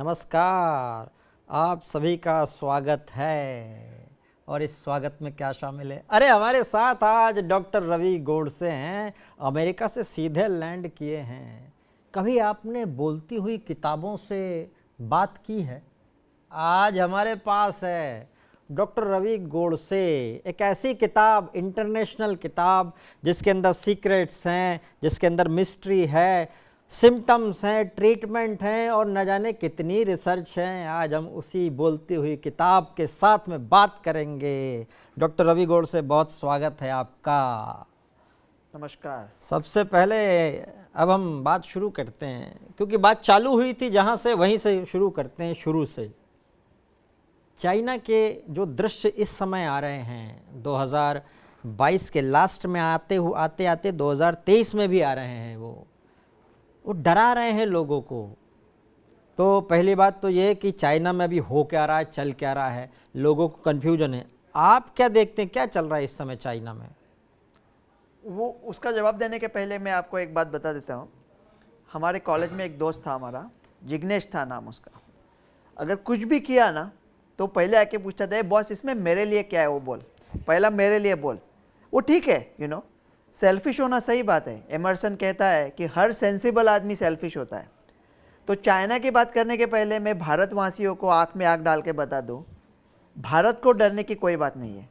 नमस्कार। आप सभी का स्वागत है। और इस स्वागत में क्या शामिल है? अरे हमारे साथ आज डॉक्टर रवि गोडसे हैं, अमेरिका से सीधे लैंड किए हैं। कभी आपने बोलती हुई किताबों से बात की है? आज हमारे पास है डॉक्टर रवि गोडसे, एक ऐसी किताब, इंटरनेशनल किताब जिसके अंदर सीक्रेट्स हैं, जिसके अंदर मिस्ट्री है, सिम्टम्स हैं, ट्रीटमेंट हैं और न जाने कितनी रिसर्च हैं। आज हम उसी बोलती हुई किताब के साथ में बात करेंगे। डॉक्टर रवि गोडसे, बहुत स्वागत है आपका। नमस्कार। सबसे पहले अब हम बात शुरू करते हैं, क्योंकि बात चालू हुई थी जहाँ से, वहीं से शुरू करते हैं, शुरू से। चाइना के जो दृश्य इस समय आ रहे हैं, 2022 के लास्ट में आते 2023 में भी आ रहे हैं, वो डरा रहे हैं लोगों को। तो पहली बात तो ये कि चाइना में अभी हो क्या रहा है, चल क्या रहा है, लोगों को कन्फ्यूजन है। आप क्या देखते हैं, क्या चल रहा है इस समय चाइना में? वो उसका जवाब देने के पहले मैं आपको एक बात बता देता हूँ। हमारे कॉलेज में एक दोस्त था हमारा, जिग्नेश था नाम उसका। अगर कुछ भी किया ना तो पहले आके पूछता था, बॉस इसमें मेरे लिए क्या है, वो बोल, पहला मेरे लिए बोल। वो ठीक है, सेल्फिश होना सही बात है। एमर्सन कहता है कि हर सेंसिबल आदमी सेल्फिश होता है। तो चाइना की बात करने के पहले मैं भारतवासियों को आँख में आँख डाल के बता दूँ, भारत को डरने की कोई बात नहीं है।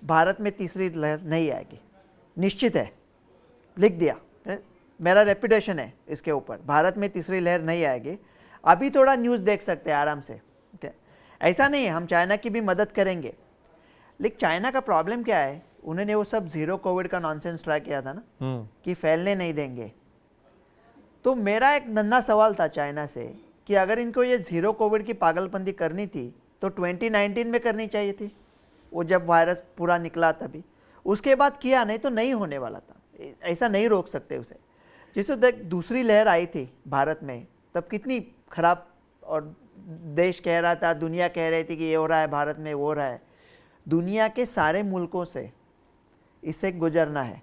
भारत में तीसरी लहर नहीं आएगी, निश्चित है, लिख दिया, मेरा रेपुटेशन है इसके ऊपर। भारत में तीसरी लहर नहीं आएगी। अभी थोड़ा न्यूज़ देख सकते हैं आराम से, ठीक है? ऐसा नहीं है, हम चाइना की भी मदद करेंगे। लेकिन चाइना का प्रॉब्लम क्या है, उन्होंने वो सब जीरो कोविड का नॉनसेंस ट्राई किया था ना, कि फैलने नहीं देंगे। तो मेरा एक नन्हा सवाल था चाइना से कि अगर इनको ये जीरो कोविड की पागलपंती करनी थी तो 2019 में करनी चाहिए थी, वो जब वायरस पूरा निकला तभी। उसके बाद किया नहीं तो नहीं होने वाला था। ऐसा नहीं रोक सकते उसे। जिस देख दूसरी लहर आई थी भारत में, तब कितनी खराब, और देश कह रहा था, दुनिया कह रही थी कि ये हो रहा है भारत में, वो हो रहा है। दुनिया के सारे मुल्कों से इससे गुजरना है।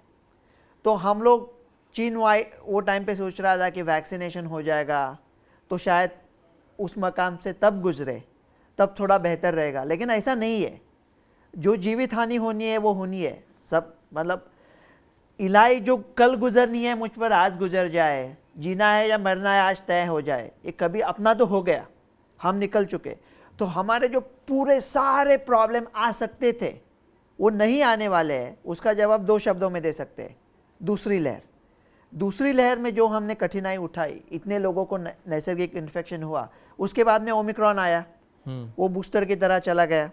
तो हम लोग, चीन वो टाइम पे सोच रहा था कि वैक्सीनेशन हो जाएगा तो शायद उस मकाम से तब गुजरे, तब थोड़ा बेहतर रहेगा। लेकिन ऐसा नहीं है। जो जीवित हानि होनी है वो होनी है। सब मतलब इलाही जो कल गुजरनी है मुझ पर आज गुजर जाए, जीना है या मरना है आज तय हो जाए। ये कभी अपना तो हो गया, हम निकल चुके। तो हमारे जो पूरे सारे प्रॉब्लम आ सकते थे वो नहीं आने वाले हैं। उसका जवाब दो शब्दों में दे सकते हैं, दूसरी लहर में जो हमने कठिनाई उठाई, इतने लोगों को नैसर्गिक इन्फेक्शन हुआ, उसके बाद में ओमिक्रॉन आया, वो बूस्टर की तरह चला गया।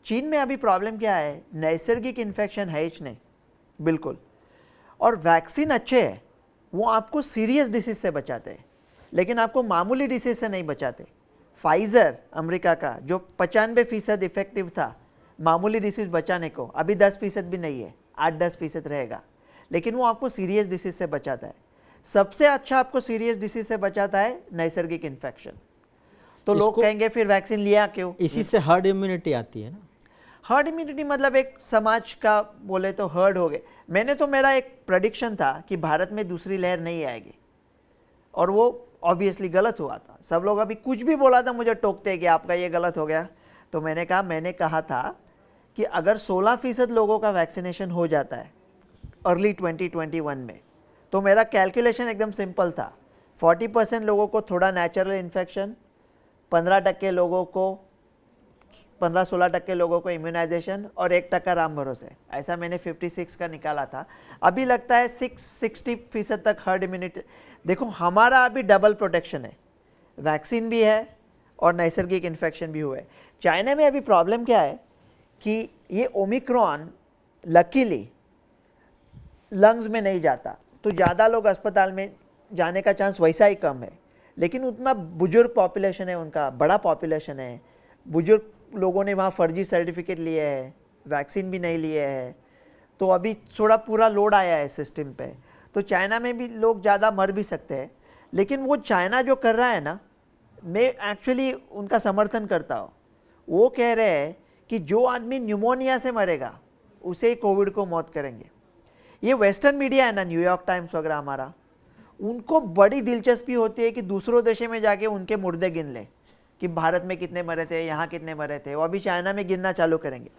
चीन में अभी प्रॉब्लम क्या है, नैसर्गिक इन्फेक्शन है ही नहीं बिल्कुल। और वैक्सीन अच्छे हैं, वो आपको सीरियस डिसीज से बचाते हैं, लेकिन आपको मामूली डिसीज से नहीं बचाते। फाइजर अमेरिका का जो 95% इफेक्टिव था मामूली डिसीज बचाने को, अभी 10% भी नहीं है, 8-10% रहेगा, लेकिन वो आपको सीरियस डिसीज से बचाता है। सबसे अच्छा आपको सीरियस डिसीज से बचाता है नैसर्गिक इन्फेक्शन। तो लोग कहेंगे फिर वैक्सीन लिया क्यों? इसी से हर्ड इम्यूनिटी आती है ना। हर्ड इम्यूनिटी मतलब एक समाज का बोले तो हर्ड हो गए। मेरा एक प्रेडिक्शन था कि भारत में दूसरी लहर नहीं आएगी, और वो ऑब्वियसली गलत हुआ था। सब लोग अभी कुछ भी बोला था मुझे टोकते कि आपका ये गलत हो गया। तो मैंने कहा था कि अगर 16% लोगों का वैक्सीनेशन हो जाता है अर्ली 2021 में, तो मेरा कैलकुलेशन एकदम सिंपल था। 40% लोगों को थोड़ा नेचुरल इन्फेक्शन, 15% लोगों को, 15-16% लोगों को इम्यूनाइजेशन, और 1% राम भरोसे। ऐसा मैंने 56 का निकाला था। अभी लगता है 60% तक हर्ड इम्यूनिटी। देखो हमारा अभी डबल प्रोटेक्शन है, वैक्सीन भी है और नैसर्गिक इन्फेक्शन भी हुआ है। चाइना में अभी प्रॉब्लम क्या है कि ये ओमिक्रॉन लकीली लंग्स में नहीं जाता, तो ज़्यादा लोग अस्पताल में जाने का चांस वैसा ही कम है। लेकिन उतना बुजुर्ग पॉपुलेशन है, उनका बड़ा पॉपुलेशन है। बुजुर्ग लोगों ने वहाँ फर्जी सर्टिफिकेट लिए हैं, वैक्सीन भी नहीं लिए हैं, तो अभी थोड़ा पूरा लोड आया है सिस्टम पे। तो चाइना में भी लोग ज़्यादा मर भी सकते हैं। लेकिन वो चाइना जो कर रहा है ना, मैं एक्चुअली उनका समर्थन करता हूँ। वो कह रहे हैं कि जो आदमी न्यूमोनिया से मरेगा उसे ही कोविड को मौत करेंगे। ये वेस्टर्न मीडिया है ना, न्यूयॉर्क टाइम्स वगैरह हमारा, उनको बड़ी दिलचस्पी होती है कि दूसरों देशों में जाके उनके मुर्दे गिन ले कि भारत में कितने मरे थे, यहाँ कितने मरे थे। वो अभी चाइना में गिनना चालू करेंगे।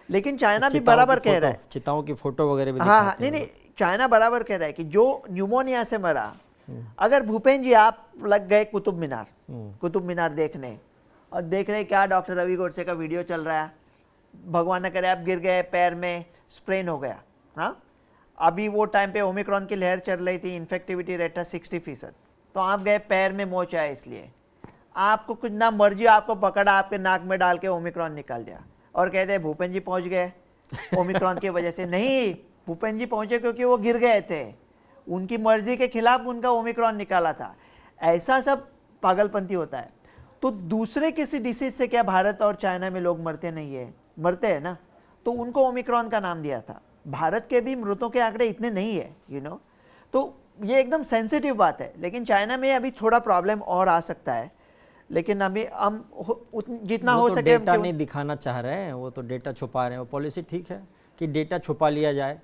लेकिन चाइना भी बराबर कह रहा है, चिताओं की फोटो वगैरह भी हाँ दिखाते हैं नहीं, चाइना बराबर कह रहा है कि जो न्यूमोनिया से मरा, अगर भूपेन जी आप लग गए कुतुब मीनार देखने और देख रहे क्या डॉक्टर रवि गोडसे का वीडियो चल रहा है, भगवान न करे आप गिर गए, पैर में स्प्रेन हो गया, हाँ, अभी वो टाइम पे ओमिक्रॉन की लहर चल रही थी, इन्फेक्टिविटी रेट था 60%, तो आप गए पैर में मोच आया, इसलिए आपको कुछ ना मर्जी आपको पकड़ा, आपके नाक में डाल के ओमिक्रॉन निकाल दिया और कहते हैं भूपेन जी पहुंच गए ओमिक्रॉन की वजह से। नहीं, भूपेन जी पहुंचे क्योंकि वो गिर गए थे, उनकी मर्जी के खिलाफ उनका ओमिक्रॉन निकाला था। ऐसा सब पागलपंती होता है। तो दूसरे किसी डिसीज से क्या भारत और चाइना में लोग मरते नहीं है? मरते हैं ना, तो उनको ओमिक्रॉन का नाम दिया था। भारत के भी मृतों के आंकड़े इतने नहीं है तो ये एकदम सेंसिटिव बात है। लेकिन चाइना में अभी थोड़ा प्रॉब्लम और आ सकता है, लेकिन अभी हम जितना हो सके डेटा नहीं दिखाना चाह रहे हैं, वो तो डेटा छुपा रहे हैं। वो पॉलिसी ठीक है कि डेटा छुपा लिया जाए।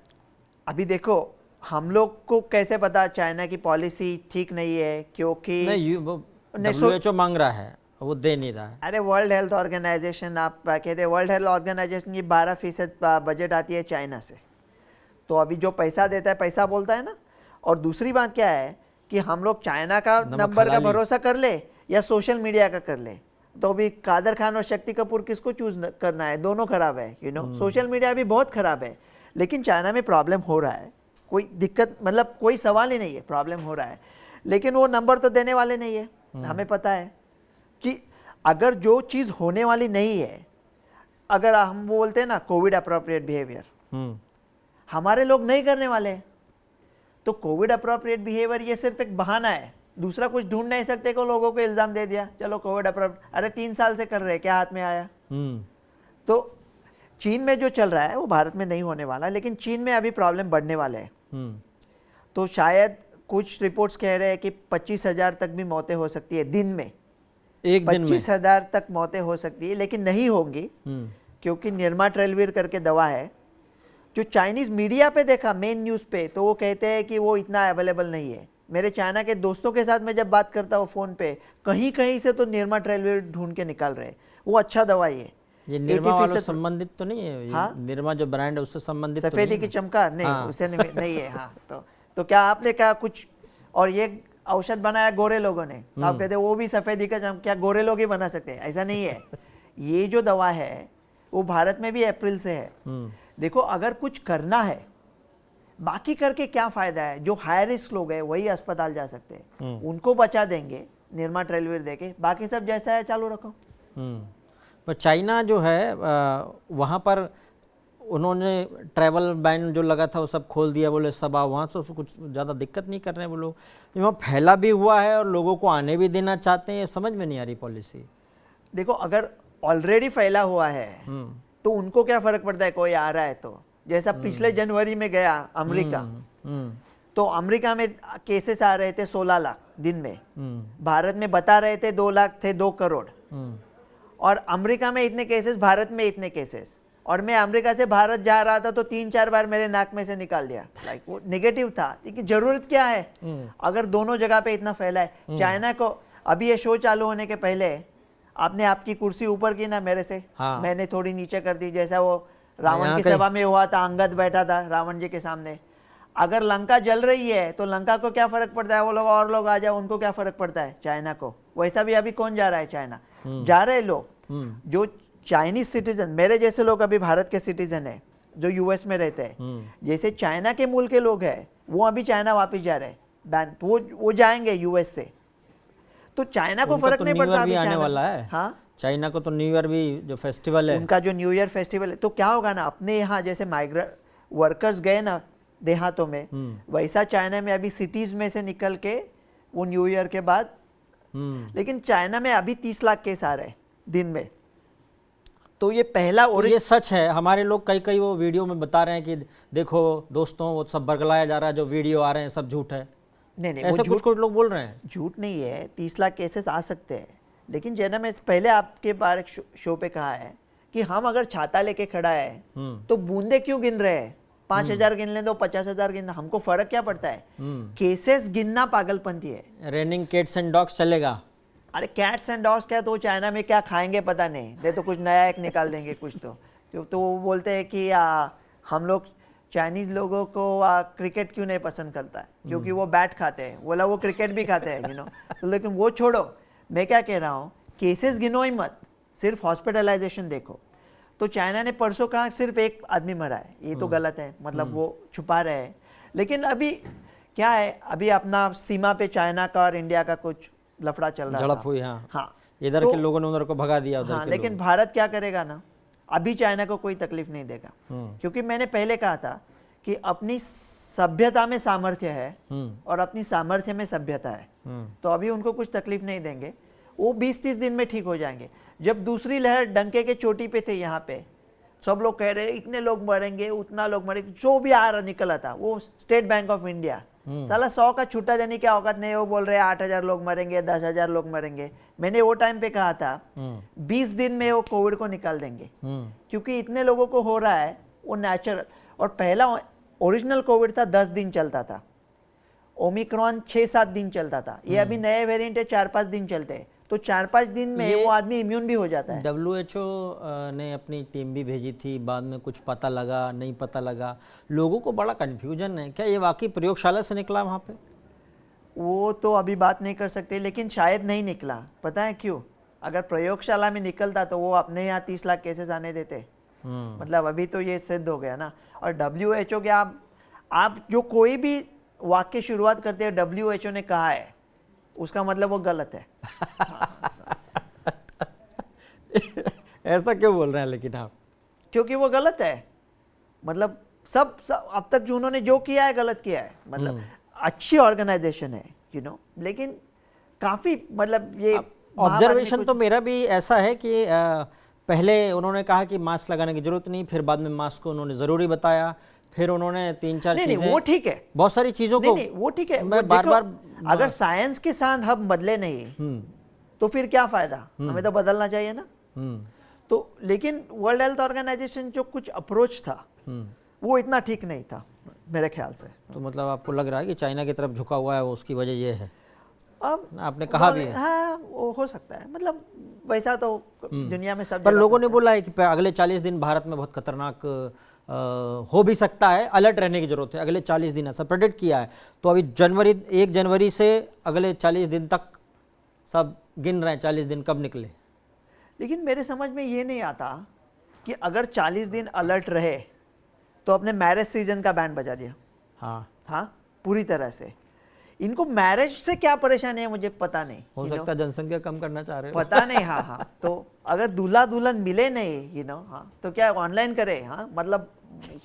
अभी देखो हम लोग को कैसे पता चाइना की पॉलिसी ठीक नहीं है, क्योंकि WHO मांग रहा है, वो दे नहीं रहा है। अरे वर्ल्ड हेल्थ ऑर्गेनाइजेशन, आप कहते हैं वर्ल्ड हेल्थ ऑर्गेनाइजेशन की 12% बजट आती है चाइना से, तो अभी जो पैसा देता है पैसा बोलता है ना। और दूसरी बात क्या है कि हम लोग चाइना का नंबर का भरोसा कर ले या सोशल मीडिया का कर ले, तो अभी कादर खान और शक्ति कपूर किसको चूज करना है? दोनों खराब है सोशल मीडिया भी बहुत खराब है। लेकिन चाइना में प्रॉब्लम हो रहा है, कोई दिक्कत मतलब कोई सवाल ही नहीं है, प्रॉब्लम हो रहा है। लेकिन वो नंबर तो देने वाले नहीं है। हमें पता है कि अगर जो चीज़ होने वाली नहीं है, अगर हम बोलते हैं ना कोविड अप्रोप्रिएट बिहेवियर, हमारे लोग नहीं करने वाले, तो कोविड अप्रोप्रिएट बिहेवियर ये सिर्फ एक बहाना है, दूसरा कुछ ढूंढ नहीं सकते को लोगों को इल्जाम दे दिया, चलो कोविड अप्रोप्रिएट, अरे 3 साल से कर रहे, क्या हाथ में आया? तो चीन में जो चल रहा है वो भारत में नहीं होने वाला, लेकिन चीन में अभी प्रॉब्लम बढ़ने वाले हैं। तो शायद कुछ रिपोर्ट्स कह रहे हैं कि 25,000 तक भी मौतें हो सकती है दिन में, एक दिन में 25,000 तक मौतें हो सकती है, लेकिन नहीं होंगी क्योंकि निर्माट्रेलविर करके दवा है जो चाइनीज मीडिया पे देखा, मेन न्यूज़ पे, तो वो कहते हैं कि वो इतना अवेलेबल नहीं है। मेरे चाइना के दोस्तों के साथ मैं जब बात करता हूँ फ़ोन पे, कहीं कहीं से तो निर्माट्रेलविर ढूंढ के निकाल रहे, वो अच्छा दवाई है। ये निरमा वालों से संबंधित तो नहीं है? हाँ? निरमा जो ब्रांड है उससे संबंधित सफेदी की चमकार नहीं, उससे नहीं है। हाँ, तो क्या आपने कहा कुछ और ये औषध बनाया गोरे लोगों ने, तो आप कहते वो भी सफेदी का क्या गोरे लोग ही बना सकते हैं? ऐसा नहीं है। ये जो दवा है वो भारत में भी अप्रैल से है। देखो अगर कुछ करना है, बाकी करके क्या फायदा है? जो हाई रिस्क लोग हैं वही अस्पताल जा सकते हैं, उनको बचा देंगे निर्माट्रेलविर देके, बाकी सब जैसा है चालू रखो। पर चाइना जो है वहाँ पर उन्होंने ट्रैवल बैन जो लगा था वो सब खोल दिया, बोले सब आओ, वहाँ से कुछ ज़्यादा दिक्कत नहीं कर रहे हैं वो लोग। वहाँ फैला भी हुआ है और लोगों को आने भी देना चाहते हैं, ये समझ में नहीं आ रही पॉलिसी। देखो अगर ऑलरेडी फैला हुआ है तो उनको क्या फ़र्क पड़ता है कोई आ रहा है तो? जैसा पिछले जनवरी में गया अमेरिका, तो अमेरिका में केसेस आ रहे थे 16 लाख दिन में, भारत में बता रहे थे 2 लाख थे, 2 करोड़। और अमेरिका में इतने केसेस, भारत में इतने केसेस, और मैं अमेरिका से भारत जा रहा था तो 3-4 बार मेरे नाक में से निकाल दिया, वो नेगेटिव था। लेकिन जरूरत क्या है अगर दोनों जगह पे इतना फैला है? चाइना को अभी ये शो चालू होने के पहले आपने आपकी कुर्सी ऊपर की ना मेरे से, हाँ। मैंने थोड़ी नीचे कर दी, जैसा वो रावण की सभा में हुआ था, अंगद बैठा था रावण जी के सामने। अगर लंका जल रही है तो लंका को क्या फर्क पड़ता है? वो लोग और लोग आ जाए, उनको क्या फर्क पड़ता है चाइना को? वैसा भी अभी कौन जा रहा है? चाइना जा रहे लोग जो चाइनीज सिटीजन, मेरे जैसे लोग अभी भारत के सिटीजन है जो यूएस में रहते हैं, जैसे चाइना के मूल के लोग हैं वो अभी चाइना वापस जा रहे हैं, बैन, तो वो जाएंगे यूएस से। तो चाइना को फर्क नहीं पड़ता। अभी आने वाला है। हाँ, चाइना को तो न्यू ईयर भी जो फेस्टिवल है, उनका जो न्यू ईयर फेस्टिवल है, तो क्या होगा ना, अपने यहाँ जैसे माइग्रेंट वर्कर्स गए ना देहातों में, वैसा चाइना में अभी सिटीज में से निकल के वो न्यू ईयर के बाद। लेकिन चाइना में अभी 30 लाख केस आ रहे हैं दिन में, तो ये पहला। और ये सच है, हमारे लोग कई वो वीडियो में बता रहे हैं कि देखो दोस्तों वो सब बरगलाया जा रहा है, जो वीडियो आ रहे हैं सब झूठ है। नहीं, ऐसा कुछ लोग बोल रहे हैं। झूठ नहीं है, 30 लाख केसेस आ सकते हैं, लेकिन जैना मैं पहले आपके बारे शो पे कहा है कि हम अगर छाता लेके खड़ा है तो बूंदे क्यों गिन रहे हैं? 5,000 गिन लें तो 50,000 गिनना, हमको फर्क क्या पड़ता है? केसेस गिनना पागलपंती है। रेनिंग कैट्स एंड डॉग्स चलेगा। अरे कैट्स एंड डॉग्स क्या, तो चाइना में क्या खाएंगे पता नहीं, दे तो कुछ नया एक निकाल देंगे कुछ तो वो बोलते हैं कि हम लोग चाइनीज लोगों को क्रिकेट क्यों नहीं पसंद करता है, क्योंकि वो बैट खाते हैं, बोला वो क्रिकेट भी खाते हैं तो लेकिन वो छोड़ो, मैं क्या कह रहा हूँ, केसेस गिनो ही मत, सिर्फ हॉस्पिटलाइजेशन देखो। तो चाइना ने परसों कहा सिर्फ एक आदमी मरा है, ये तो गलत है, मतलब वो छुपा रहे हैं। लेकिन अभी क्या है, अभी अपना सीमा पे चाइना का और इंडिया का कुछ लफड़ा चल रहा झड़प था। हुई। हाँ, हाँ, इधर तो, के लोगों ने उधर को भगा दिया, उधर हाँ, के लेकिन भारत क्या करेगा ना, अभी चाइना को कोई तकलीफ नहीं देगा, क्योंकि मैंने पहले कहा था कि अपनी सभ्यता में सामर्थ्य है और अपनी सामर्थ्य में सभ्यता है, तो अभी उनको कुछ तकलीफ नहीं देंगे, वो 20-30 दिन में ठीक हो जाएंगे। जब दूसरी लहर डंके के चोटी पे थे, यहाँ पे सब लोग कह रहे इतने लोग मरेंगे, उतना लोग मरेंगे, जो भी आ रहा निकला था, वो स्टेट बैंक ऑफ इंडिया साला 100 का छुट्टा देने की औकात नहीं, वो बोल रहे 8,000 लोग मरेंगे, 10,000 लोग मरेंगे। मैंने वो टाइम पे कहा था 20 दिन में वो कोविड को निकाल देंगे, क्योंकि इतने लोगों को हो रहा है, वो नेचुरल। और पहला ओरिजिनल कोविड था 10 दिन चलता था, ओमिक्रॉन 6-7 दिन चलता था, ये अभी नए वेरिएंट है 4-5 दिन चलते हैं, तो 4-5 दिन में वो आदमी इम्यून भी हो जाता है। WHO ने अपनी टीम भी भेजी थी, बाद में कुछ पता लगा नहीं पता लगा, लोगों को बड़ा कन्फ्यूजन है, क्या ये वाकई प्रयोगशाला से निकला वहाँ पे? वो तो अभी बात नहीं कर सकते, लेकिन शायद नहीं निकला, पता है क्यों? अगर प्रयोगशाला में निकलता तो वो अपने यहाँ 30 लाख केसेस आने देते, मतलब अभी तो ये सिद्ध हो गया ना। और WHO के आप जो कोई भी वाक्य शुरुआत करते हैं WHO ने कहा है, उसका मतलब वो गलत है। ऐसा क्यों बोल रहे हैं लेकिन आप? क्योंकि वो गलत है, मतलब सब अब तक जो उन्होंने जो किया है गलत किया है, मतलब अच्छी ऑर्गेनाइजेशन है लेकिन काफी, मतलब ये ऑब्जर्वेशन तो मेरा भी ऐसा है कि पहले उन्होंने कहा कि मास्क लगाने की जरूरत नहीं, फिर बाद में मास्क को उन्होंने जरूरी बताया, फिर उन्होंने 3-4 चीजें, नहीं वो ठीक है, बहुत सारी चीजों को, नहीं वो ठीक है, मैं बार-बार, अगर साइंस के साथ हम बदले नहीं तो फिर क्या फायदा, हमें तो बदलना चाहिए ना। तो लेकिन वर्ल्ड हेल्थ ऑर्गेनाइजेशन जो कुछ अप्रोच था वो इतना ठीक नहीं था मेरे ख्याल से। तो मतलब आपको लग रहा है कि चाइना की तरफ झुका हुआ है, उसकी वजह ये है? अब आपने कहा भी है। हाँ, वो हो सकता है, मतलब वैसा तो दुनिया में सब पर जगह लोगों ने बोला है कि अगले 40 दिन भारत में बहुत खतरनाक हो भी सकता है, अलर्ट रहने की जरूरत है अगले 40 दिन, ऐसा प्रेडिक्ट किया है। तो अभी 1 जनवरी से अगले 40 दिन तक सब गिन रहे हैं, 40 दिन कब निकले। लेकिन मेरे समझ में ये नहीं आता कि अगर 40 दिन अलर्ट रहे तो अपने मैरिज सीजन का बैंड बजा दिया। हाँ, पूरी तरह से। इनको मैरिज से क्या परेशानी है मुझे पता नहीं, हो सकता है जनसंख्या कम करना चाह रहे हो, पता नहीं। हाँ, तो अगर दूल्हा दुल्हन मिले नहीं हाँ, तो क्या ऑनलाइन करे? हाँ, मतलब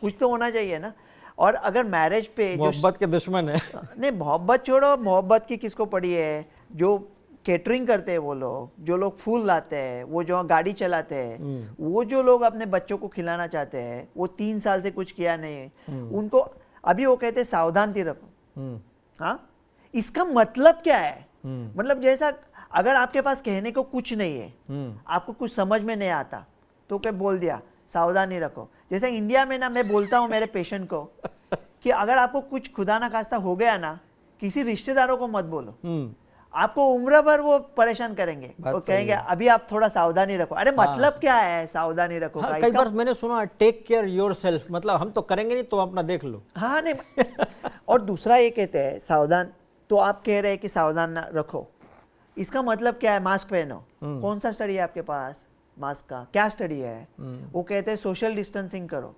कुछ तो होना चाहिए ना। और अगर मैरिज पे मोहब्बत के दुश्मन है नहीं, मोहब्बत छोड़ो, मोहब्बत की किसको पड़ी है? जो केटरिंग करते हैं वो लोग, जो लोग फूल लाते हैं, वो जो गाड़ी चलाते हैं, वो जो लोग अपने बच्चों को खिलाना चाहते हैं, वो 3 साल से कुछ किया नहीं, उनको अभी वो कहते हैं सावधान थी रखो। हाँ, इसका मतलब क्या है? मतलब जैसा अगर आपके पास कहने को कुछ नहीं है, आपको कुछ समझ में नहीं आता, तो क्या बोल दिया सावधानी रखो। जैसे इंडिया में ना, मैं बोलता हूँ मेरे पेशेंट को कि अगर आपको कुछ खुदा ना खास्ता हो गया ना, किसी रिश्तेदारों को मत बोलो, आपको उम्र भर वो परेशान करेंगे, वो कहेंगे अभी आप थोड़ा सावधानी रखो। अरे मतलब क्या है सावधानी रखो? हाँ, कई बार मैंने सुना टेक केयर योरसेल्फ, मतलब हम तो करेंगे नहीं, तो अपना देख लो। हाँ, नहीं और दूसरा ये कहते हैं सावधान, तो आप कह रहे हैं कि सावधान ना रखो, इसका मतलब क्या है? मास्क पहनो। कौन सा स्टडी है आपके पास मास्क का? क्या स्टडी है? वो कहते हैं सोशल डिस्टेंसिंग करो।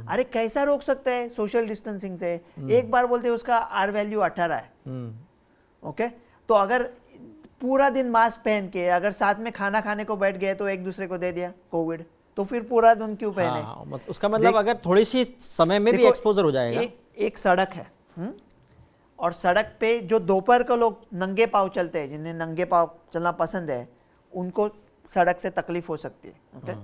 अरे कैसा रोक सकते हैं सोशल डिस्टेंसिंग से? एक बार बोलते हैं उसका R वैल्यू 18 है, ओके, तो अगर पूरा दिन मास्क पहन के अगर साथ में खाना खाने को बैठ गए तो एक दूसरे को दे दिया कोविड, तो फिर पूरा दिन क्यों पहने? हाँ, उसका मतलब अगर थोड़ी सी समय में भी एक्सपोजर हो जाएगा। एक सड़क है और सड़क पे जो दोपहर को लोग नंगे पाँव चलते हैं, जिन्हें नंगे पाँव चलना पसंद है, उनको सड़क से तकलीफ हो सकती है, ओके।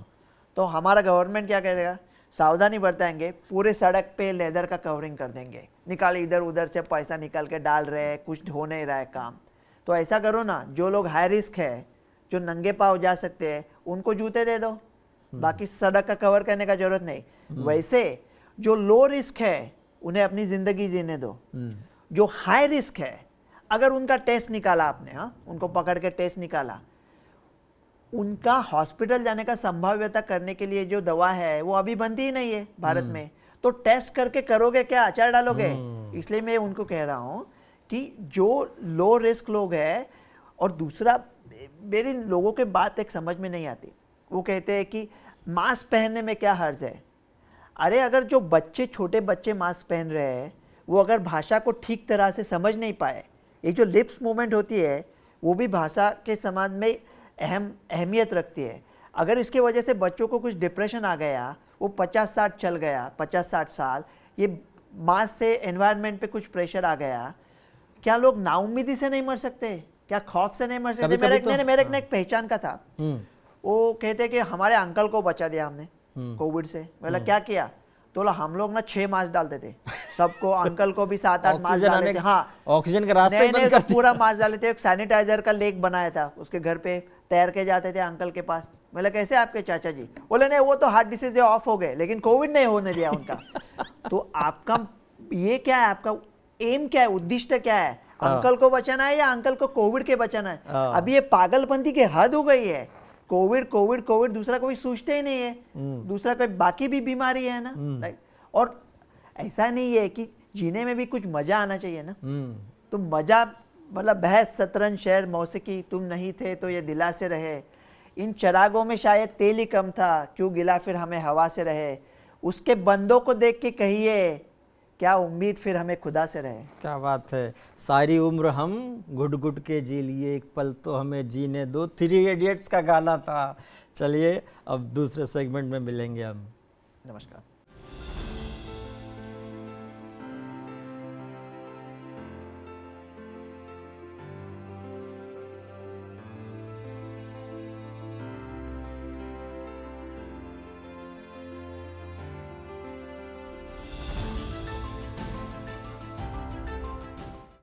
तो हमारा गवर्नमेंट क्या करेगा? सावधानी बरताएंगे, पूरे सड़क पे लेदर का कवरिंग कर देंगे, निकाल इधर उधर से पैसा निकाल के डाल रहे हैं, कुछ हो नहीं रहा है काम। तो ऐसा करो ना, जो लोग हाई रिस्क है, जो नंगे पाँव जा सकते हैं, उनको जूते दे दो, बाकी सड़क का कवर करने का जरूरत नहीं। वैसे जो लो रिस्क है उन्हें अपनी ज़िंदगी जीने दो। जो हाई रिस्क है, अगर उनका टेस्ट निकाला आपने, हाँ, उनको पकड़ के टेस्ट निकाला, उनका हॉस्पिटल जाने का संभाव्यता करने के लिए जो दवा है वो अभी बनती ही नहीं है भारत में। तो टेस्ट करके करोगे क्या, अचार डालोगे? इसलिए मैं उनको कह रहा हूँ कि जो लो रिस्क लोग हैं, और दूसरा मेरी लोगों के बात एक समझ में नहीं आती, वो कहते हैं कि मास्क पहनने में क्या हर्ज है। अरे अगर जो बच्चे, छोटे बच्चे मास्क पहन रहे हैं, वो अगर भाषा को ठीक तरह से समझ नहीं पाए, ये जो लिप्स मूवमेंट होती है वो भी भाषा के समाज में अहमियत रखती है। अगर इसके वजह से बच्चों को कुछ डिप्रेशन आ गया, वो 50-60 चल गया, 50-60 साल, ये मास से एनवायरनमेंट पे कुछ प्रेशर आ गया, क्या लोग नाउम्मीदी से नहीं मर सकते? क्या खौफ से नहीं मर सकते? मेरे एक पहचान का था, वो कहते कि हमारे अंकल को बचा दिया हमने कोविड से। बोला क्या किया? तो हम लोग ना 6 मास्क डालते थे सबको, अंकल को भी 7-8 मास्क डाले थे। हाँ, ऑक्सीजन का रास्ता बंद कर दिया। पूरा मास्क डाले थे। एक सैनिटाइजर का लेक बनाया था, उसके घर पे तैर के जाते थे अंकल के पास। बोला कैसे आपके चाचा जी? बोले नहीं, वो तो हार्ट डिसीज ऑफ हो गए, लेकिन कोविड नहीं होने दिया उनका। तो आपका ये क्या है, आपका एम क्या है, उद्दिष्ट क्या है? अंकल को बचाना है या अंकल को कोविड के बचाना है? अभी ये पागलपंती की हद हो गई है। कोविड कोविड कोविड, दूसरा कोई सोचते ही नहीं है, दूसरा कोई बाकी भी बीमारी है ना। और ऐसा नहीं है कि जीने में भी कुछ मजा आना चाहिए ना। तो मजा मतलब बहस, शतरंज, शेर, मौसीकी, तुम नहीं थे तो ये दिला से रहे, इन चरागों में शायद तेल ही कम था, क्यों गिला फिर हमें हवा से रहे, उसके बंदों को देख के कहिए क्या उम्मीद फिर हमें खुदा से रहे। क्या बात है। सारी उम्र हम घुट घुट के जी लिए, एक पल तो हमें जीने दो, 3 इडियट्स का गाना था। चलिए अब दूसरे सेगमेंट में मिलेंगे हम। नमस्कार।